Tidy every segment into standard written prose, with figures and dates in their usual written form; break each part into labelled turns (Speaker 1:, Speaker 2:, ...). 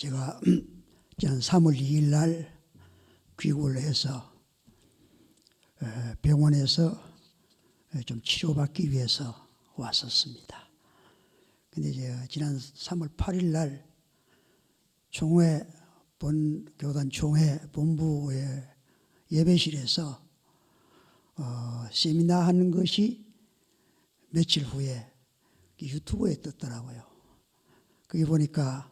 Speaker 1: 제가 지난 3월 2일 날 귀국을 해서 병원에서 좀 치료받기 위해서 왔었습니다. 근데 제가 지난 3월 8일 날 교단 총회 본부의 예배실에서 세미나 하는 것이 며칠 후에 유튜브에 떴더라고요. 거기 보니까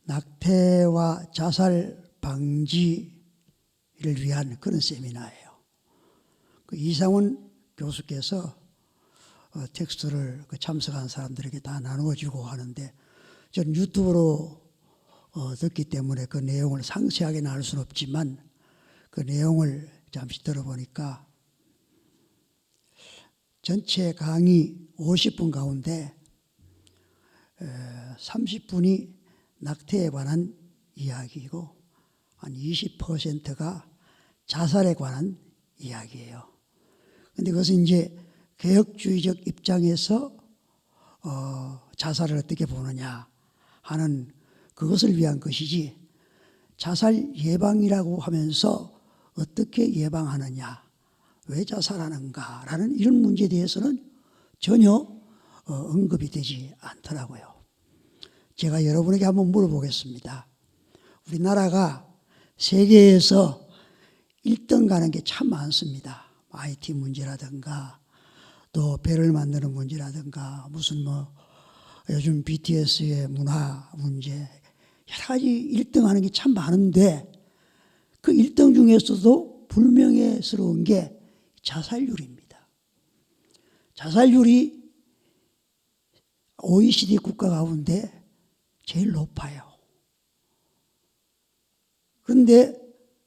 Speaker 1: 낙태와 자살 방지를 위한 그런 세미나예요. 그 이상훈 교수께서 텍스트를 참석한 사람들에게 다 나누어주고 하는데, 저는 유튜브로 듣기 때문에 그 내용을 상세하게는 알 수는 없지만 그 내용을 잠시 들어보니까 전체 강의 50분 가운데 30분이 낙태에 관한 이야기이고 한 20%가 자살에 관한 이야기예요. 그런데 그것은 이제 개혁주의적 입장에서 자살을 어떻게 보느냐 하는 그것을 위한 것이지, 자살 예방이라고 하면서 어떻게 예방하느냐, 왜 자살하는가라는 이런 문제에 대해서는 전혀 언급이 되지 않더라고요. 제가 여러분에게 한번 물어보겠습니다. 우리나라가 세계에서 1등 가는 게 참 많습니다. IT 문제라든가 또 배를 만드는 문제라든가 무슨 요즘 BTS의 문화 문제, 여러 가지 1등 하는 게 참 많은데 그 1등 중에서도 불명예스러운 게 자살률입니다. 자살률이 OECD 국가 가운데 제일 높아요. 그런데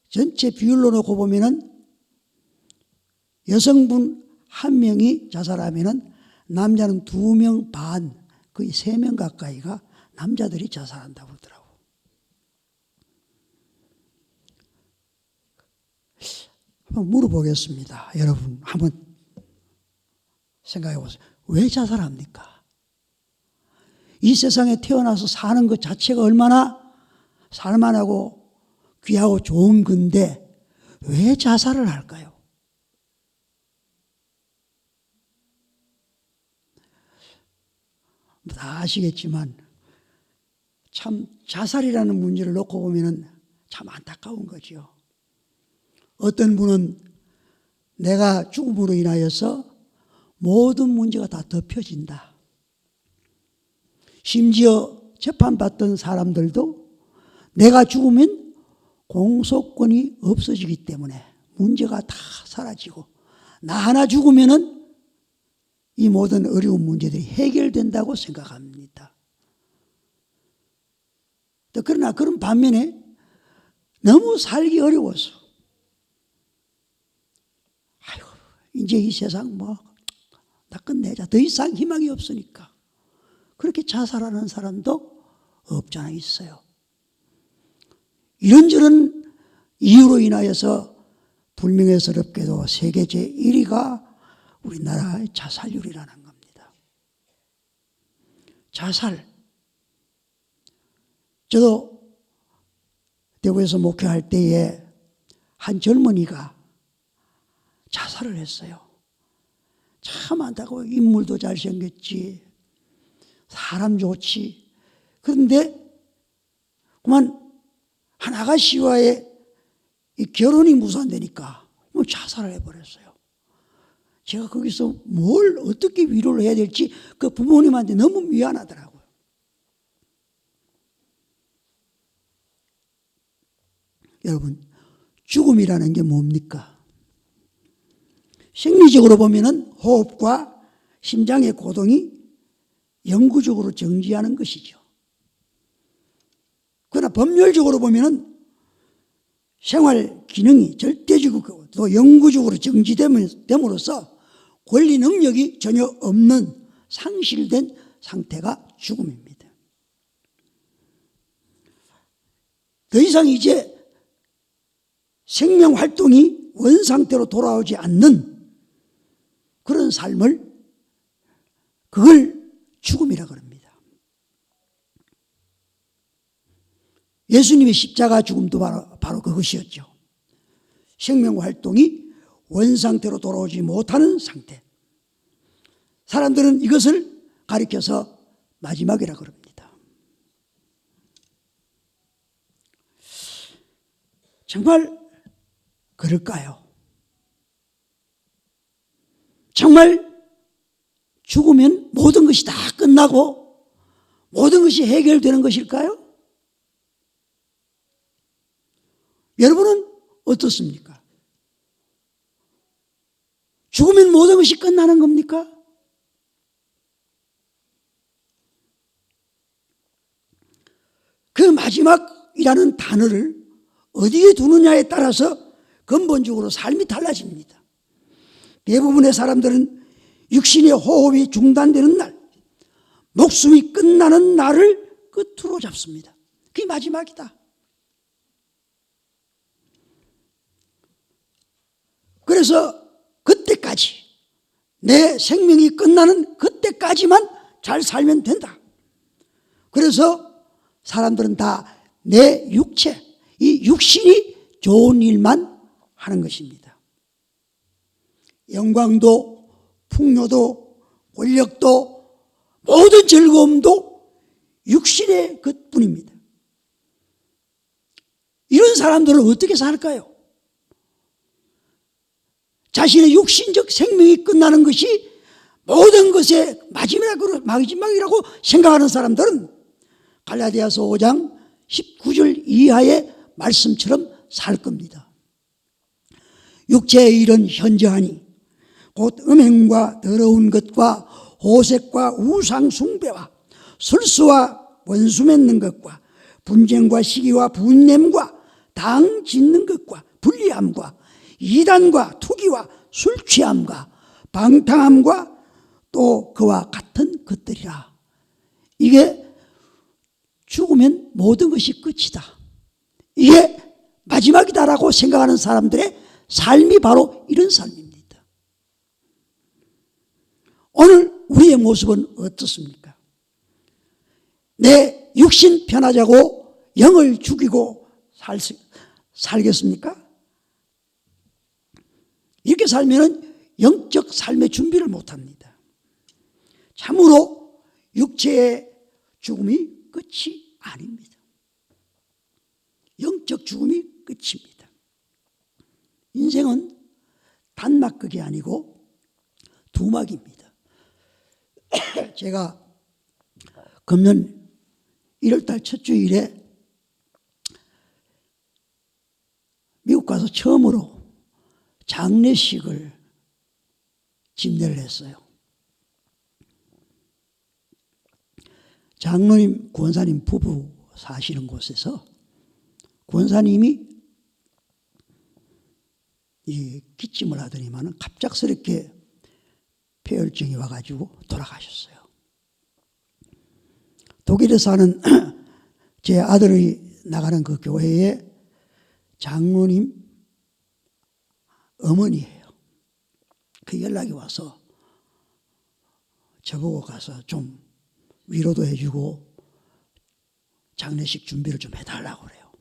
Speaker 1: 전체 비율로 놓고 보면은 여성분 1명이 자살하면은 남자는 2명 반, 거의 3명 가까이가 남자들이 자살한다고 그러더라고요. 한번 물어보겠습니다. 여러분 한번 생각해 보세요. 왜 자살합니까? 이 세상에 태어나서 사는 것 자체가 얼마나 살만하고 귀하고 좋은 건데 왜 자살을 할까요? 다 아시겠지만 참 자살이라는 문제를 놓고 보면 참 안타까운 거죠. 어떤 분은 내가 죽음으로 인하여서 모든 문제가 다 덮여진다. 심지어 재판받던 사람들도 내가 죽으면 공소권이 없어지기 때문에 문제가 다 사라지고 나 하나 죽으면은 이 모든 어려운 문제들이 해결된다고 생각합니다. 그러나 그런 반면에 너무 살기 어려워서 아이고 이제 이 세상 다 끝내자, 더 이상 희망이 없으니까 그렇게 자살하는 사람도 없지 않아 있어요. 이런저런 이유로 인하여서 불명예스럽게도 세계 제1위가 우리나라의 자살률이라는 겁니다. 자살. 저도 대구에서 목회할 때에 한 젊은이가 자살을 했어요. 참 안타까워. 인물도 잘생겼지, 사람 좋지. 그런데 그만 한 아가씨와의 이 결혼이 무산되니까 자살을 해버렸어요. 제가 거기서 뭘 어떻게 위로를 해야 될지 그 부모님한테 너무 미안하더라고요. 여러분, 죽음이라는 게 뭡니까? 생리적으로 보면은 호흡과 심장의 고동이 영구적으로 정지하는 것이죠. 그러나 법률적으로 보면은 생활 기능이 절대적이고 또 영구적으로 정지됨으로써 권리 능력이 전혀 없는 상실된 상태가 죽음입니다. 더 이상 이제 생명 활동이 원상태로 돌아오지 않는 그런 삶을, 그걸 죽음이라 그럽니다. 예수님의 십자가 죽음도 바로 그것이었죠. 생명 활동이 원상태로 돌아오지 못하는 상태. 사람들은 이것을 가리켜서 마지막이라고 그럽니다. 정말 그럴까요? 정말 죽으면 모든 것이 다 끝나고 모든 것이 해결되는 것일까요? 여러분은 어떻습니까? 죽으면 모든 것이 끝나는 겁니까? 그 마지막이라는 단어를 어디에 두느냐에 따라서 근본적으로 삶이 달라집니다. 대부분의 사람들은 육신의 호흡이 중단되는 날, 목숨이 끝나는 날을 끝으로 잡습니다. 그게 마지막이다. 그래서 그때까지, 내 생명이 끝나는 그때까지만 잘 살면 된다. 그래서 사람들은 다 내 육체, 이 육신이 좋은 일만 하는 것입니다. 영광도, 풍요도, 권력도, 모든 즐거움도 육신의 것뿐입니다. 이런 사람들은 어떻게 살까요? 자신의 육신적 생명이 끝나는 것이 모든 것의 마지막이라고 생각하는 사람들은 갈라디아서 5장 19절 이하의 말씀처럼 살 겁니다. 육체의 일은 현저하니 곧 음행과 더러운 것과 호색과 우상 숭배와 술수와 원수 맺는 것과 분쟁과 시기와 분냄과 당 짓는 것과 불리함과 이단과 투기와 술 취함과 방탕함과 또 그와 같은 것들이라. 이게 죽으면 모든 것이 끝이다, 이게 마지막이다라고 생각하는 사람들의 삶이 바로 이런 삶입니다. 오늘 우리의 모습은 어떻습니까? 내 육신 편하자고 영을 죽이고 살겠습니까? 이렇게 살면 영적 삶의 준비를 못합니다. 참으로 육체의 죽음이 끝이 아닙니다. 영적 죽음이 끝입니다. 인생은 단막극이 아니고 두막입니다. 제가 금년 1월달 첫 주일에 미국 가서 처음으로 장례식을 집례를 했어요. 장로님, 권사님 부부 사시는 곳에서 권사님이 이 기침을 하더니만 갑작스럽게 폐혈증이 와가지고 돌아가셨어요. 독일에 사는 제 아들이 나가는 그 교회의 장로님 어머니예요. 그 연락이 와서 저보고 가서 좀 위로도 해주고 장례식 준비를 좀 해달라고 그래요.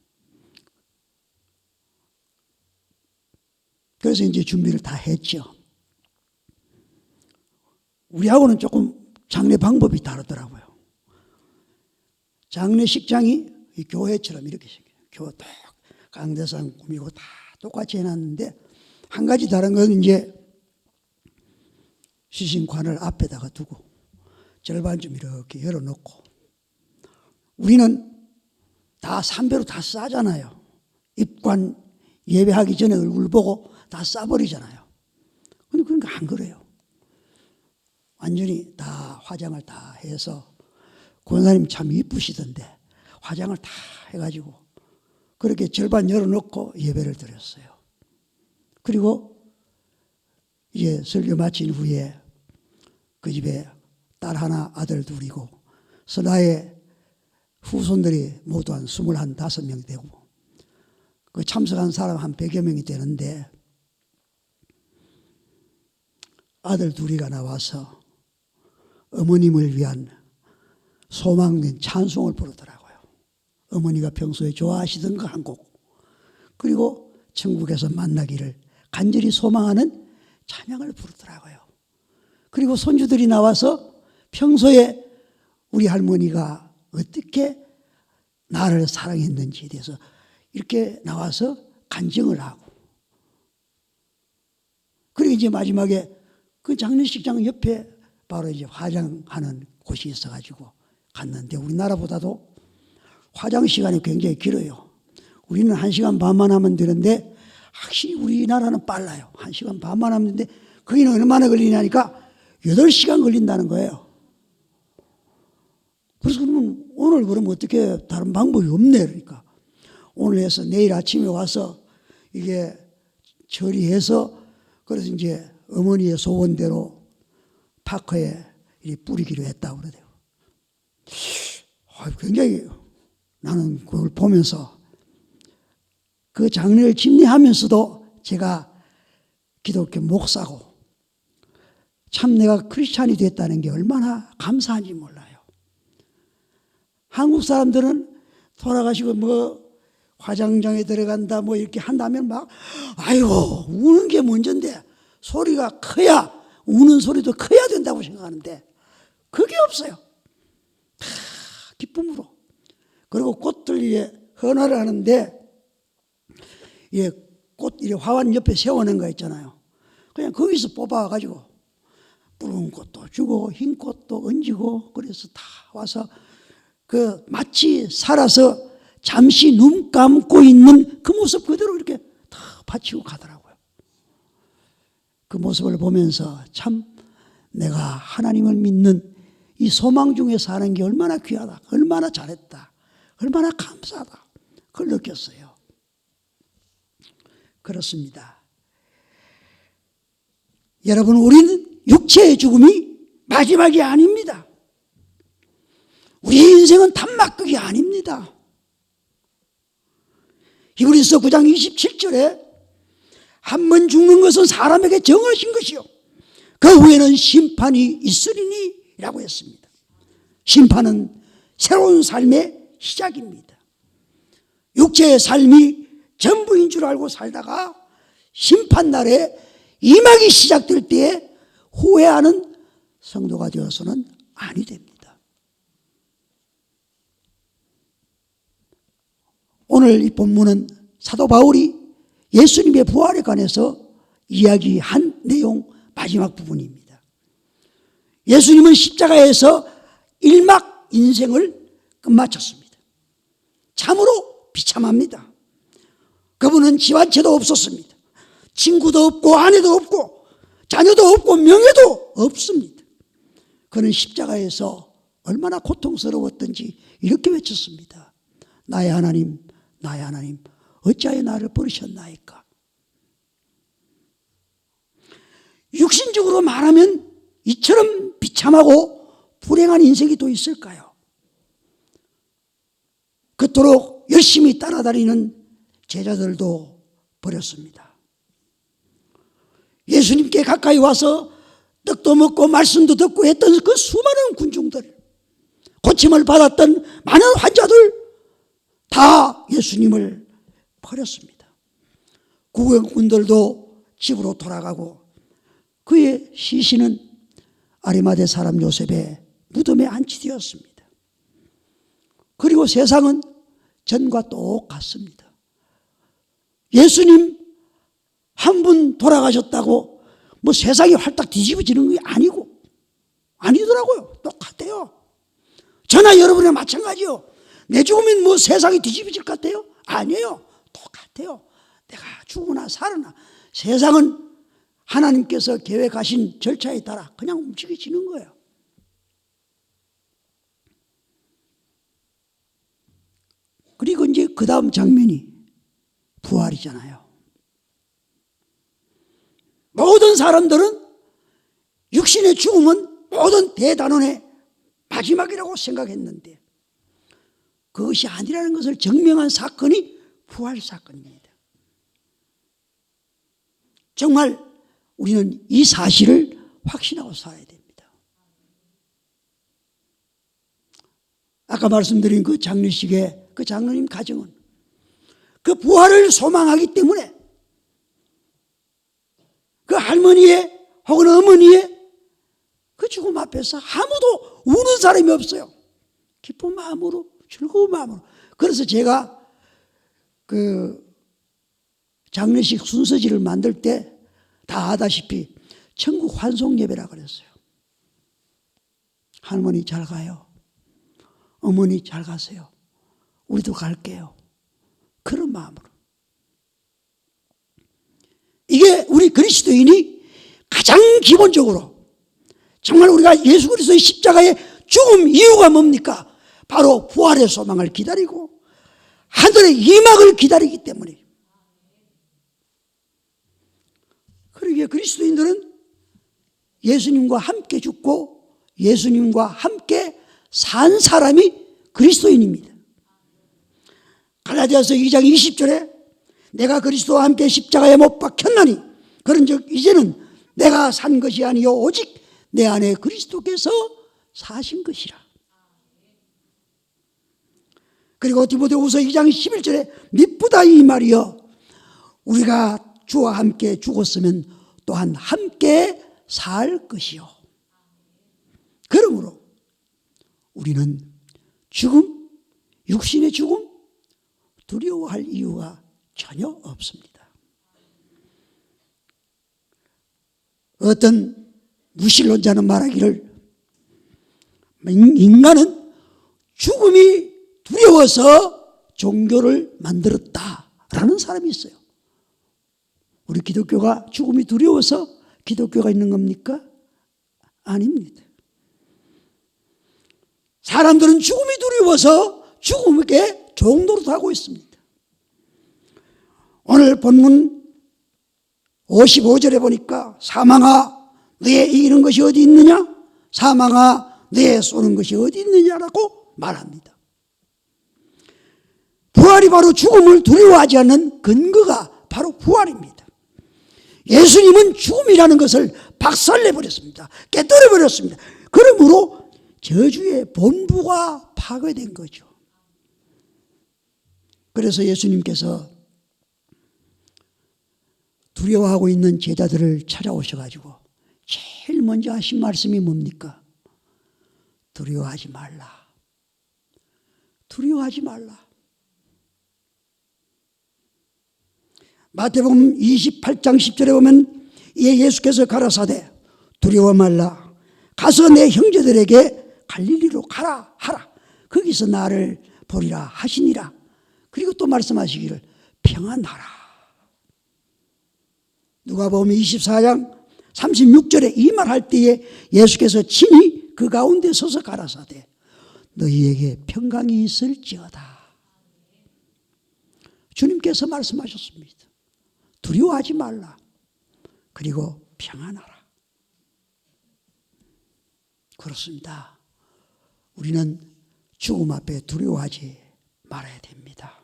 Speaker 1: 그래서 이제 준비를 다 했죠. 우리하고는 조금 장례 방법이 다르더라고요. 장례식장이 이 교회처럼 이렇게 생겨요. 교회 딱 강대상 꾸미고 다 똑같이 해놨는데 한 가지 다른 건 이제 시신관을 앞에다가 두고 절반 좀 이렇게 열어놓고, 우리는 다 삼배로 다 싸잖아요. 입관 예배하기 전에 얼굴 보고 다 싸버리잖아요. 근데 그러니까 안 그래요. 완전히 다 화장을 다 해서, 권사님 참 이쁘시던데 화장을 다 해가지고 그렇게 절반 열어놓고 예배를 드렸어요. 그리고 이제 설교 마친 후에 그 집에 딸 하나, 아들 둘이고 선아의 후손들이 모두 한 25명 되고, 그 참석한 사람 한 100여 명이 되는데 아들 둘이가 나와서 어머님을 위한 소망된 찬송을 부르더라고요. 어머니가 평소에 좋아하시던 거 한 곡, 그리고 천국에서 만나기를 간절히 소망하는 찬양을 부르더라고요. 그리고 손주들이 나와서 평소에 우리 할머니가 어떻게 나를 사랑했는지에 대해서 이렇게 나와서 간증을 하고, 그리고 이제 마지막에 그 장례식장 옆에 바로 이제 화장하는 곳이 있어가지고 갔는데, 우리나라보다도 화장 시간이 굉장히 길어요. 우리는 1시간 반만 하면 되는데 확실히 우리나라는 빨라요. 1시간 반만 하면 되는데 거기는 얼마나 걸리냐니까 8시간 걸린다는 거예요. 그래서 그러면 오늘 그러면 어떻게 다른 방법이 없네. 그러니까 오늘 해서 내일 아침에 와서 이게 처리해서, 그래서 이제 어머니의 소원대로 파커에 뿌리기로 했다고 그러대요. 굉장히 나는 그걸 보면서 그 장례를 집례하면서도 제가 기독교 목사고 참 내가 크리스찬이 됐다는 게 얼마나 감사한지 몰라요. 한국 사람들은 돌아가시고 뭐 화장장에 들어간다 뭐 이렇게 한다면 막 아이고 우는 게 먼저인데 소리가 커야, 우는 소리도 커야 된다고 생각하는데 그게 없어요. 다 기쁨으로. 그리고 꽃들 헌화를 하는데 꽃 화환 옆에 세워놓은 거 있잖아요. 그냥 거기서 뽑아가지고 붉은 꽃도 주고 흰 꽃도 얹고, 그래서 다 와서 그 마치 살아서 잠시 눈 감고 있는 그 모습 그대로 이렇게 다 바치고 가더라고요. 그 모습을 보면서 참 내가 하나님을 믿는 이 소망 중에 사는 게 얼마나 귀하다, 얼마나 잘했다, 얼마나 감사하다, 그걸 느꼈어요. 그렇습니다. 여러분, 우리는 육체의 죽음이 마지막이 아닙니다. 우리 인생은 단막극이 아닙니다. 히브리서 9장 27절에 한 번 죽는 것은 사람에게 정하신 것이요 그 후에는 심판이 있으리니 라고 했습니다. 심판은 새로운 삶의 시작입니다. 육체의 삶이 전부인 줄 알고 살다가 심판날에 임하기 시작될 때에 후회하는 성도가 되어서는 아니 됩니다. 오늘 이 본문은 사도 바울이 예수님의 부활에 관해서 이야기한 내용 마지막 부분입니다. 예수님은 십자가에서 일막 인생을 끝마쳤습니다. 참으로 비참합니다. 그분은 집 한 채도 없었습니다. 친구도 없고 아내도 없고 자녀도 없고 명예도 없습니다. 그는 십자가에서 얼마나 고통스러웠던지 이렇게 외쳤습니다. 나의 하나님, 나의 하나님, 어찌하여 나를 버리셨나이까. 육신적으로 말하면 이처럼 비참하고 불행한 인생이 또 있을까요? 그토록 열심히 따라다니는 제자들도 버렸습니다. 예수님께 가까이 와서 떡도 먹고 말씀도 듣고 했던 그 수많은 군중들, 고침을 받았던 많은 환자들 다 예수님을 버렸습니다. 구경꾼들도 집으로 돌아가고 그의 시신은 아리마대 사람 요셉의 무덤에 안치되었습니다. 그리고 세상은 전과 똑같습니다. 예수님 한 분 돌아가셨다고 뭐 세상이 활딱 뒤집어지는 게 아니더라고요. 똑같아요. 저나 여러분이나 마찬가지요. 내 죽으면 뭐 세상이 뒤집어질 것 같아요? 아니에요. 똑같아요. 내가 죽으나 살으나 세상은 하나님께서 계획하신 절차에 따라 그냥 움직여지는 거예요. 그리고 이제 그 다음 장면이 부활이잖아요. 모든 사람들은 육신의 죽음은 모든 대단원의 마지막이라고 생각했는데 그것이 아니라는 것을 증명한 사건이 부활 사건입니다. 정말 우리는 이 사실을 확신하고 살아야 됩니다. 아까 말씀드린 그 장례식에 그 장로님 가정은 그 부활을 소망하기 때문에 그 할머니의 혹은 어머니의 그 죽음 앞에서 아무도 우는 사람이 없어요. 기쁜 마음으로, 즐거운 마음으로. 그래서 제가 그 장례식 순서지를 만들 때 다 아다시피 천국 환송 예배라 그랬어요. 할머니 잘 가요. 어머니 잘 가세요. 우리도 갈게요. 그런 마음으로. 이게 우리 그리스도인이 가장 기본적으로 정말 우리가 예수 그리스도의 십자가의 죽음 이유가 뭡니까? 바로 부활의 소망을 기다리고 하늘의 임학을 기다리기 때문에. 그러기에 그리스도인들은 예수님과 함께 죽고 예수님과 함께 산 사람이 그리스도인입니다. 갈라디아서 2장 20절에 내가 그리스도와 함께 십자가에 못 박혔나니 그런즉 이제는 내가 산 것이 아니요 오직 내 안에 그리스도께서 사신 것이라. 그리고 디모데후서 2장 11절에 미쁘다 이 말이여 우리가 주와 함께 죽었으면 또한 함께 살 것이요. 그러므로 우리는 죽음, 육신의 죽음 두려워할 이유가 전혀 없습니다. 어떤 무신론자는 말하기를 인간은 죽음이 두려워서 종교를 만들었다라는 사람이 있어요. 우리 기독교가 죽음이 두려워서 기독교가 있는 겁니까? 아닙니다. 사람들은 죽음이 두려워서 죽음에게 종노릇하고 있습니다. 오늘 본문 55절에 보니까 사망아 너의 이기는 것이 어디 있느냐? 사망아 너의 쏘는 것이 어디 있느냐라고 말합니다. 부활이 바로 죽음을 두려워하지 않는 근거가 바로 부활입니다. 예수님은 죽음이라는 것을 박살내버렸습니다. 깨뜨려버렸습니다. 그러므로 저주의 본부가 파괴된 거죠. 그래서 예수님께서 두려워하고 있는 제자들을 찾아오셔가지고 제일 먼저 하신 말씀이 뭡니까? 두려워하지 말라. 두려워하지 말라. 마태복음 28장 10절에 보면 이에 예수께서 가라사대 두려워 말라. 가서 내 형제들에게 갈릴리로 가라 하라. 거기서 나를 보리라 하시니라. 그리고 또 말씀하시기를 평안하라. 누가복음 24장 36절에 이 말할 때에 예수께서 친히 그 가운데 서서 가라사대 너희에게 평강이 있을지어다. 주님께서 말씀하셨습니다. 두려워하지 말라. 그리고 평안하라. 그렇습니다. 우리는 죽음 앞에 두려워하지 말아야 됩니다.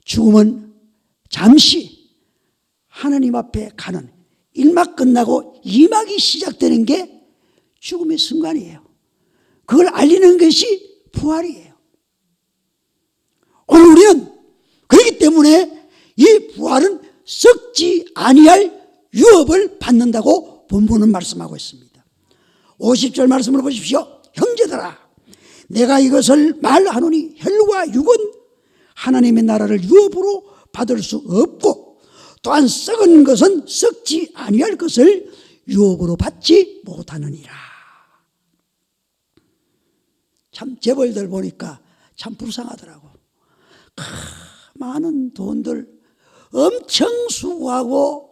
Speaker 1: 죽음은 잠시 하나님 앞에 가는 1막 끝나고 2막이 시작되는 게 죽음의 순간이에요. 그걸 알리는 것이 부활이에요. 오늘 우리는 그렇기 때문에 이 부활은 썩지 아니할 유업을 받는다고 본문은 말씀하고 있습니다. 50절 말씀을 보십시오. 형제들아 내가 이것을 말하노니 혈과 육은 하나님의 나라를 유업으로 받을 수 없고 또한 썩은 것은 썩지 아니할 것을 유업으로 받지 못하느니라. 참 재벌들 보니까 참 불쌍하더라고. 많은 돈들 엄청 수고하고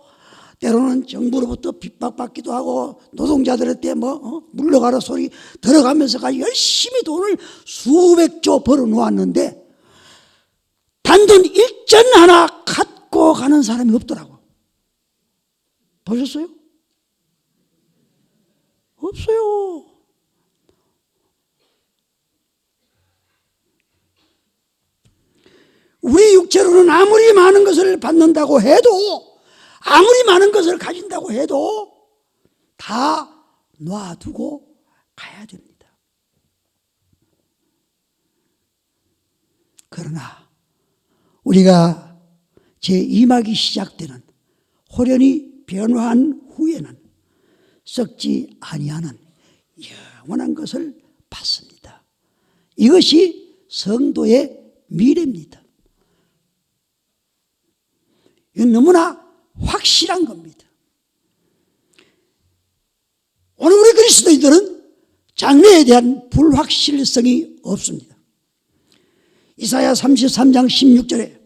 Speaker 1: 때로는 정부로부터 핍박받기도 하고 노동자들한테 물러가라 소리 들어가면서까지 열심히 돈을 수백조 벌어놓았는데 단돈 1전 하나 갖고 가는 사람이 없더라고. 보셨어요? 없어요. 우리 육체로는 아무리 많은 것을 받는다고 해도 아무리 많은 것을 가진다고 해도 다 놔두고 가야 됩니다. 그러나 우리가 제2막이 시작되는 호련히 변화한 후에는 썩지 아니하는 영원한 것을 받습니다. 이것이 성도의 미래입니다. 이건 너무나 확실한 겁니다. 오늘 우리 그리스도인들은 장래에 대한 불확실성이 없습니다. 이사야 33장 16절에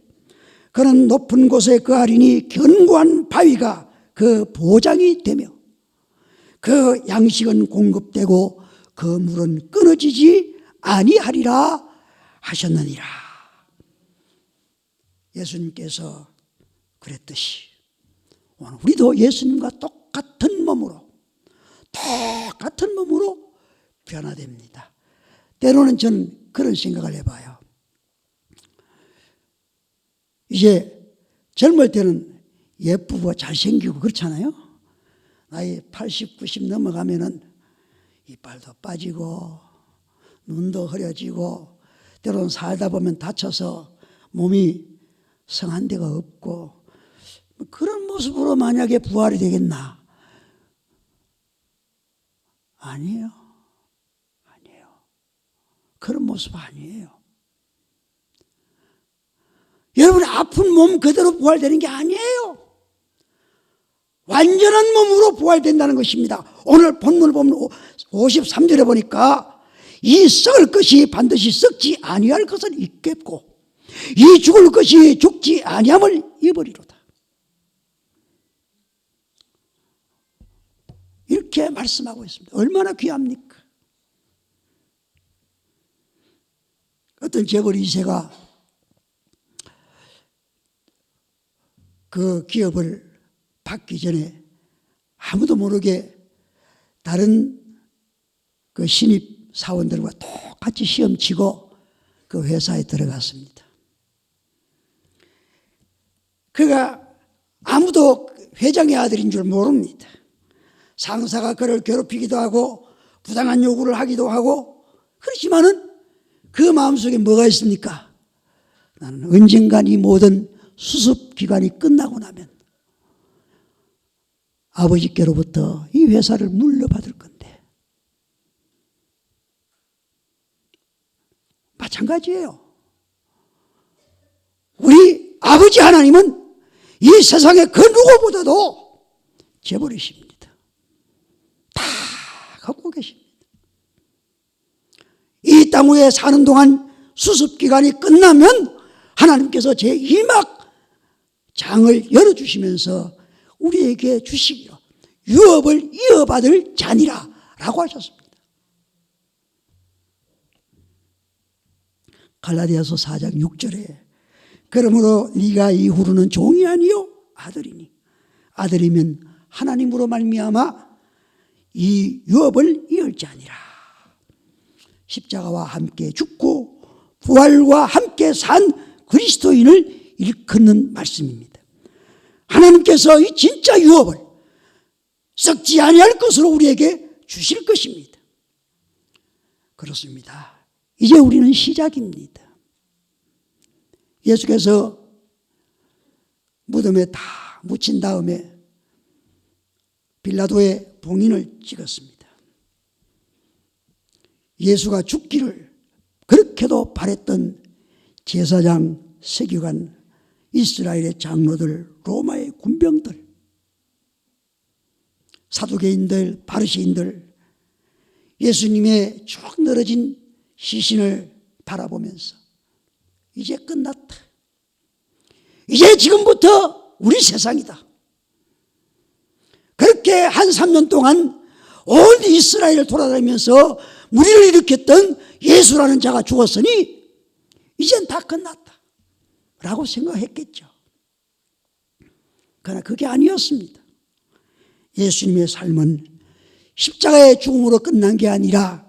Speaker 1: 그는 높은 곳에 거하리니 견고한 바위가 그 보장이 되며 그 양식은 공급되고 그 물은 끊어지지 아니하리라 하셨느니라. 예수님께서 그랬듯이 오늘 우리도 예수님과 똑같은 몸으로 변화됩니다. 때로는 저는 그런 생각을 해봐요. 이제 젊을 때는 예쁘고 잘생기고 그렇잖아요. 나이 80, 90 넘어가면은 이빨도 빠지고 눈도 흐려지고 때로는 살다 보면 다쳐서 몸이 성한 데가 없고 그런 모습으로 만약에 부활이 되겠나? 아니에요. 그런 모습 아니에요. 여러분의 아픈 몸 그대로 부활되는 게 아니에요. 완전한 몸으로 부활된다는 것입니다. 오늘 본문을 보면 53절에 보니까 이 썩을 것이 반드시 썩지 아니할 것을 입겠고 이 죽을 것이 죽지 아니함을 입으리로다. 이렇게 말씀하고 있습니다. 얼마나 귀합니까? 어떤 재벌 2세가 그 기업을 받기 전에 아무도 모르게 다른 그 신입 사원들과 똑같이 시험 치고 그 회사에 들어갔습니다. 그가 아무도 회장의 아들인 줄 모릅니다. 상사가 그를 괴롭히기도 하고 부당한 요구를 하기도 하고 그렇지만은 그 마음속에 뭐가 있습니까? 나는 언젠간 이 모든 수습 기간이 끝나고 나면 아버지께로부터 이 회사를 물려받을 건데 마찬가지예요. 우리 아버지 하나님은 이 세상의 그 누구보다도 재벌이십니다. 다 갖고 계십니다. 이 땅 위에 사는 동안 수습기간이 끝나면 하나님께서 제2막 장을 열어주시면서 우리에게 주시기로 유업을 이어받을 자니라 라고 하셨습니다. 갈라디아서 4장 6절에 그러므로 네가 이후로는 종이 아니요 아들이니 아들이면 하나님으로 말미암아 이 유업을 이을 자니라. 십자가와 함께 죽고 부활과 함께 산 그리스도인을 일컫는 말씀입니다. 하나님께서 이 진짜 유업을 썩지 아니할 것으로 우리에게 주실 것입니다. 그렇습니다. 이제 우리는 시작입니다. 예수께서 무덤에 다 묻힌 다음에 빌라도의 봉인을 찍었습니다. 예수가 죽기를 그렇게도 바랬던 제사장, 세교관, 이스라엘의 장로들, 로마의 군병들, 사두개인들, 바리새인들, 예수님의 쭉 늘어진 시신을 바라보면서 이제 끝났다. 이제 지금부터 우리 세상이다. 그렇게 한 3년 동안 온 이스라엘을 돌아다니면서 무리를 일으켰던 예수라는 자가 죽었으니 이젠 다 끝났다 라고 생각했겠죠. 그러나 그게 아니었습니다. 예수님의 삶은 십자가의 죽음으로 끝난 게 아니라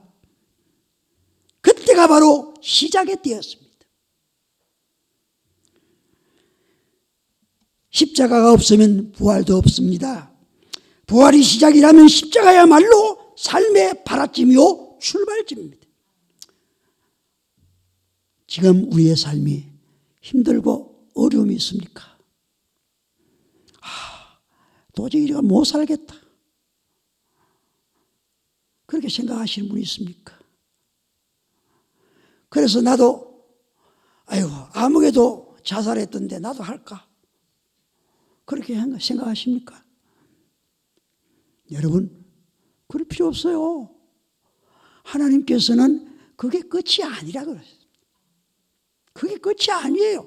Speaker 1: 그때가 바로 시작의 때였습니다. 십자가가 없으면 부활도 없습니다. 부활이 시작이라면 십자가야말로 삶의 발아침이요 출발점입니다. 지금 우리의 삶이 힘들고 어려움이 있습니까? 도저히 이래가 못 살겠다. 그렇게 생각하시는 분이 있습니까? 그래서 나도 아무개도 자살했던데 나도 할까? 그렇게 생각하십니까? 여러분, 그럴 필요 없어요. 하나님께서는 그게 끝이 아니라 그랬어요. 그게 끝이 아니에요.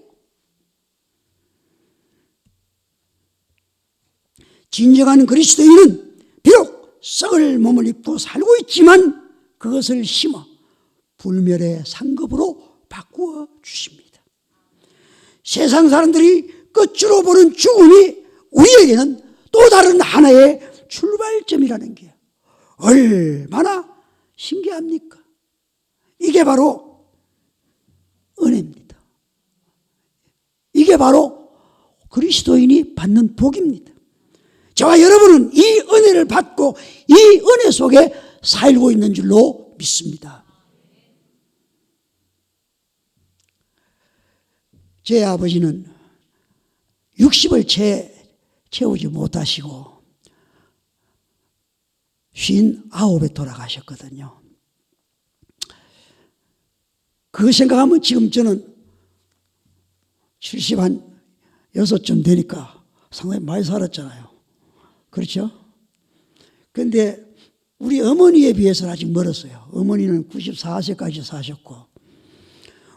Speaker 1: 진정한 그리스도인은 비록 썩을 몸을 입고 살고 있지만 그것을 심어 불멸의 상급으로 바꾸어 주십니다. 세상 사람들이 끝으로 보는 죽음이 우리에게는 또 다른 하나의 출발점이라는 게 얼마나 신기합니까? 이게 바로 은혜입니다. 이게 바로 그리스도인이 받는 복입니다. 저와 여러분은 이 은혜를 받고 이 은혜 속에 살고 있는 줄로 믿습니다. 제 아버지는 60을 채우지 못하시고 59에 돌아가셨거든요. 그 생각하면 지금 저는 76쯤 되니까 상당히 많이 살았잖아요. 그렇죠? 그런데 우리 어머니에 비해서는 아직 멀었어요. 어머니는 94세까지 사셨고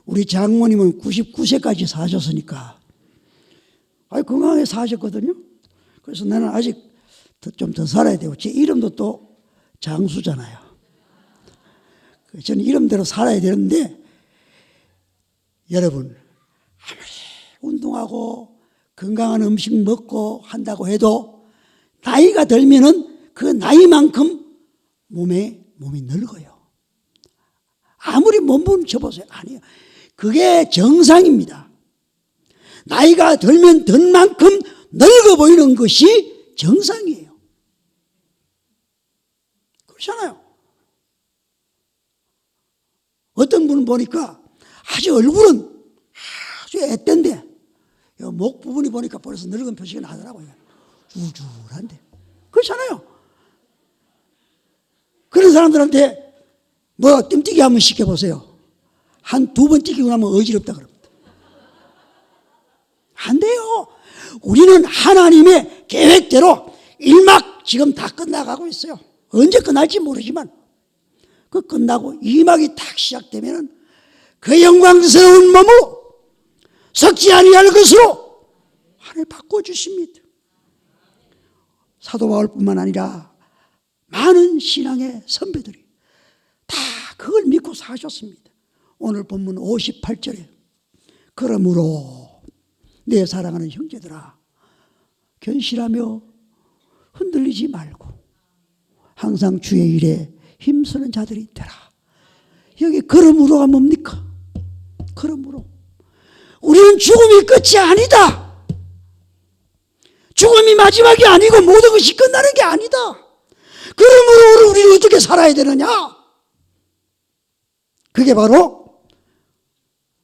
Speaker 1: 우리 장모님은 99세까지 사셨으니까 건강하게 사셨거든요. 그래서 나는 아직 좀 더 살아야 되고 제 이름도 또 장수잖아요. 저는 이름대로 살아야 되는데 여러분 아무리 운동하고 건강한 음식 먹고 한다고 해도 나이가 들면은 그 나이만큼 몸이 늙어요. 아무리 몸 쳐보세요. 아니에요. 그게 정상입니다. 나이가 들면 든 만큼 늙어 보이는 것이 정상이에요. 그렇잖아요. 어떤 분은 보니까 아주 얼굴은 아주 앳된데 목 부분이 보니까 벌써 늙은 표시가 나더라고요. 우울한데. 그렇잖아요. 그런 사람들한테 뜀뛰기 한번 시켜보세요. 한 2번 뛰기고 나면 어지럽다 그럽니다. 안 돼요. 우리는 하나님의 계획대로 일막 지금 다 끝나가고 있어요. 언제 끝날지 모르지만 그 끝나고 2막이 딱 시작되면 그 영광스러운 몸으로 썩지 아니할 것으로 하늘 바꿔주십니다. 사도 바울뿐만 아니라 많은 신앙의 선배들이 다 그걸 믿고 사셨습니다. 오늘 본문 58절에 그러므로 내 사랑하는 형제들아 견실하며 흔들리지 말고 항상 주의 일에 힘쓰는 자들이 되라. 여기 그러므로가 뭡니까? 그러므로 우리는 죽음이 끝이 아니다. 죽음이 마지막이 아니고 모든 것이 끝나는 게 아니다. 그러므로 우리는 어떻게 살아야 되느냐? 그게 바로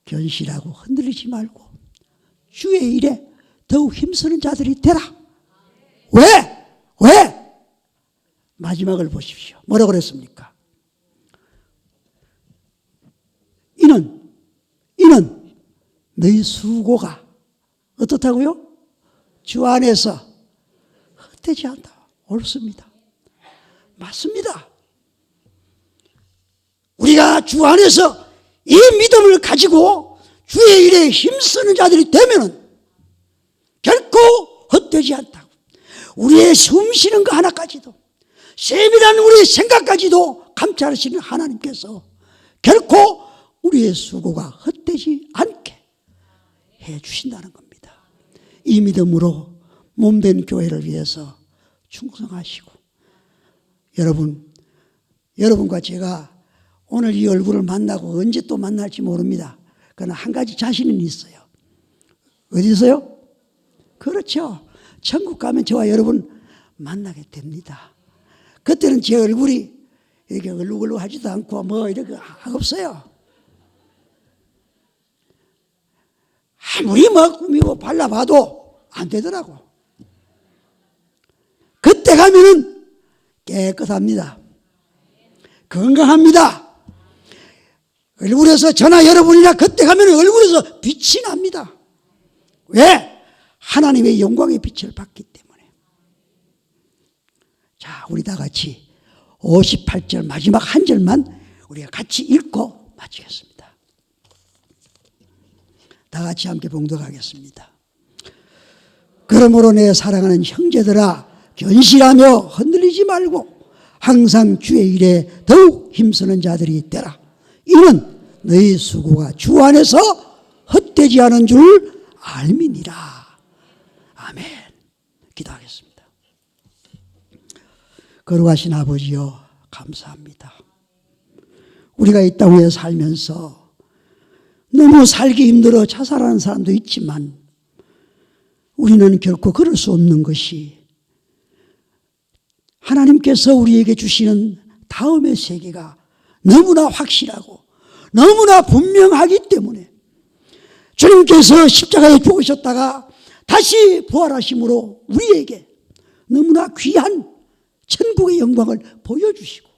Speaker 1: 견실하고 흔들리지 말고 주의 일에 더욱 힘쓰는 자들이 되라. 왜? 마지막을 보십시오. 뭐라고 그랬습니까? 이는 너희 수고가 어떻다고요? 주 안에서 헛되지 않다. 옳습니다. 맞습니다. 우리가 주 안에서 이 믿음을 가지고 주의 일에 힘쓰는 자들이 되면은 결코 헛되지 않다고. 우리의 숨쉬는 거 하나까지도 세밀한 우리의 생각까지도 감찰하시는 하나님께서 결코 우리의 수고가 헛되지 않게 해주신다는 겁니다. 이 믿음으로 몸된 교회를 위해서 충성하시고 여러분과 제가 오늘 이 얼굴을 만나고 언제 또 만날지 모릅니다. 그러나 한 가지 자신은 있어요. 어디 있어요? 그렇죠. 천국 가면 저와 여러분 만나게 됩니다. 그때는 제 얼굴이 이렇게 얼룩얼룩하지도 않고 이렇게 없어요. 아무리 뭐 꾸미고 발라봐도 안 되더라고. 그때 가면은 깨끗합니다. 건강합니다. 얼굴에서 저나 여러분이나 그때 가면 얼굴에서 빛이 납니다. 왜? 하나님의 영광의 빛을 받기 때문에. 자, 우리 다 같이 58절 마지막 한 절만 우리가 같이 읽고 마치겠습니다. 다 같이 함께 봉독하겠습니다. 그러므로 내 사랑하는 형제들아, 견실하며 흔들리지 말고 항상 주의 일에 더욱 힘쓰는 자들이 되라. 이는 너희 수고가 주 안에서 헛되지 않은 줄 알미니라. 아멘. 기도하겠습니다. 거룩하신 아버지여, 감사합니다. 우리가 이 땅에 살면서 너무 살기 힘들어 자살하는 사람도 있지만 우리는 결코 그럴 수 없는 것이, 하나님께서 우리에게 주시는 다음의 세계가 너무나 확실하고 너무나 분명하기 때문에 주님께서 십자가에 죽으셨다가 다시 부활하심으로 우리에게 너무나 귀한 천국의 영광을 보여주시고,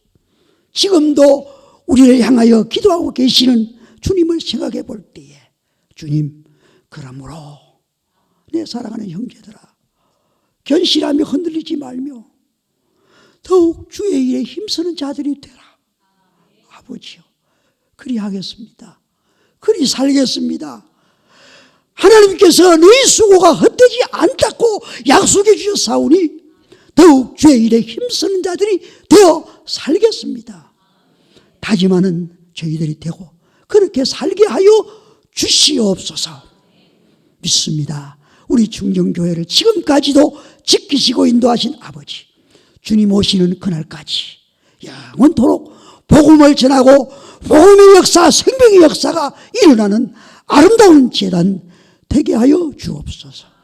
Speaker 1: 지금도 우리를 향하여 기도하고 계시는 주님을 생각해 볼 때에, 주님, 그러므로 내 사랑하는 형제들아, 견실하며 흔들리지 말며 더욱 주의 일에 힘쓰는 자들이 되라. 아버지요, 그리 하겠습니다. 그리 살겠습니다. 하나님께서 너희 수고가 헛되지 않다고 약속해 주셨사오니 더욱 주의 일에 힘쓰는 자들이 되어 살겠습니다. 다짐하는 저희들이 되고 그렇게 살게 하여 주시옵소서. 믿습니다. 우리 충정교회를 지금까지도 지키시고 인도하신 아버지, 주님 오시는 그날까지 영원토록 복음을 전하고 복음의 역사, 생명의 역사가 일어나는 아름다운 제단 되게 하여 주옵소서.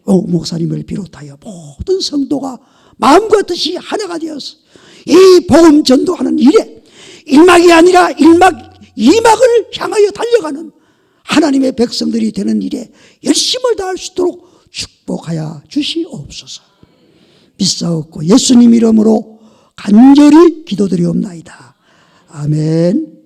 Speaker 1: 목사님을 비롯하여 모든 성도가 마음과 뜻이 하나가 되어서 이 복음 전도하는 일에 1막이 아니라 1막 2막을 향하여 달려가는 하나님의 백성들이 되는 일에 열심을 다할 수 있도록 축복하여 주시옵소서. 믿사옵고 예수님 이름으로 간절히 기도드리옵나이다. 아멘.